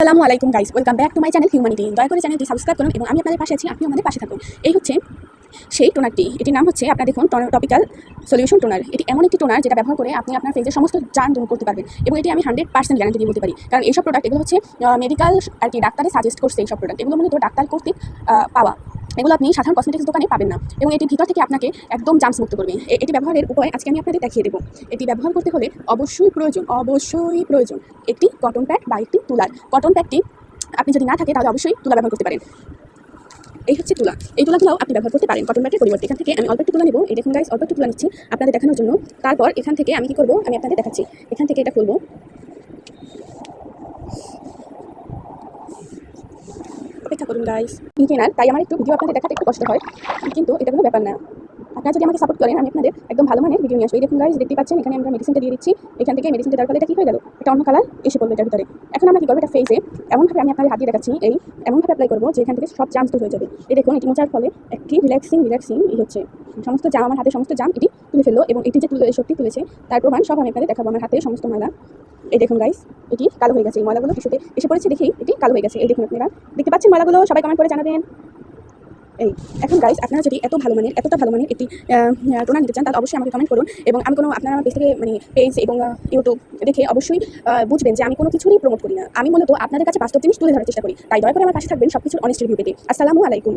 আসসালামু আলাইকুম guys, welcome back to my channel humanity. দয়া করে চ্যানেলটি সাবস্ক্রাইব করুন এবং আমি আপনাদের পাশে আছি, আপনি আমাদের পাশে থাকুন। এই হচ্ছে সেই টোনারটি। এটির নাম হচ্ছে, আপনারা দেখুন, টপিক্যাল সলিউশন টোনার। এটি এমন একটি টোনার যেটা ব্যবহার করে আপনি আপনার ফেসের সমস্ত জার্ম দূর করতে পারবেন, এবং এটি আমি 100% গ্যারান্টি দিয়ে বলতে পারি। কারণ এইসব প্রোডাক্ট এগুলো হচ্ছে মেডিকেল আর কি ডাক্তারে সাজেস্ট করছে। এইসব প্রোডাক্ট এগুলো মূলত ডাক্তার কর্তৃক পাওয়া, এগুলো আপনি সাধারণ কসমেটিক্স দোকানে পাবেন না, এবং এটি ভিতর থেকে আপনাকে একদম জার্মস মুক্ত করবে। এটি ব্যবহারের উপায় আজকে আমি আপনাদের দেখিয়ে দেবো। এটি ব্যবহার করতে হলে অবশ্যই প্রয়োজন একটি কটন প্যাড বা একটি তুলার। কটন প্যাডটি আপনি যদি না থাকে তাহলে অবশ্যই তুলা ব্যবহার করতে পারেন। এই হচ্ছে তুলা। এই তুলাগুলোও আপনি ব্যবহার করতে পারেন কটন প্যাডের পরিবর্তে। এখান থেকে আমি অল্প একটু তুলা নেব। এই দেখুন গাইস, অল্প একটু তুলা নিচ্ছি আপনাদের দেখানোর জন্য। তারপর এখান থেকে আমি কি করব, আমি আপনাদের দেখাচ্ছি। এখান থেকে এটা খুলবো, অপেক্ষা করুন গাইস। কেনার তাই আমার একটু ভিডিও আপনাদের দেখাতে একটু কষ্ট হয়, কিন্তু এটা কোনো ব্যাপার না। আপনারা যদি আমাকে সাপোর্ট করেন, আমি আপনাদের একদম ভালো মানের ভিডিও নিয়ে আসবো। এই দেখুন গাইস, দেখতে পাচ্ছেন এখানে আমরা মেডিসিনটা দিয়ে দিচ্ছি। এখান থেকে মেডিসিনটা দেওয়ার ফলে এটা কি হয়ে গেল, এটা অন্য কালার এসে পড়লো এটার ভিতরে। এখন আমরা কি করবো, এটা ফেসে এমনভাবে আমি আপনাদের হাত দিয়ে দেখাচ্ছি, এমনভাবে অ্যাপ্লাই করবো যে এখান থেকে সব জাম দূর হয়ে যাবে। এই দেখুন, এটি মোচার ফলে একটি রিল্যাক্সিং এই হচ্ছে সমস্ত জাম, আমার হাতে সমস্ত জাম এটি তুলে ফেললো, এবং এটি যে শক্তি তুলেছে তার প্রমাণ সব আমি আপনাদের দেখাবো। আমার হাতে সমস্ত ময়লা, এই দেখুন গাইস, এটি কালো হয়ে গেছে। এই ময়লাগুলো টিস্যুতে এসে পড়েছে, দেখেই এটি কালো হয়ে গেছে। এই দেখুন, আপনারা দেখতে পাচ্ছেন ময়লাগুলো, সবাই কমেন্ট করে জানাবেন। এখন গাইস, আপনারা যদি এতটা ভালো মানের একটি টোনার নিতে চান তাহলে অবশ্যই আমাকে কমেন্ট করুন, এবং আমি আপনারা আমার পেজ থেকে পেজ এবং ইউটিউব দেখে অবশ্যই বুঝবেন যে আমি কোনো কিছুরই প্রমোট করি না। আমি মূলত আপনাদের কাছে বাস্তব জিনিস তুলে ধরার চেষ্টা করি। তাই দয়া করে আমার পাশে থাকবেন সবকিছুর অনেস্ট রিভিউ পেতে। আসসালামু আলাইকুম।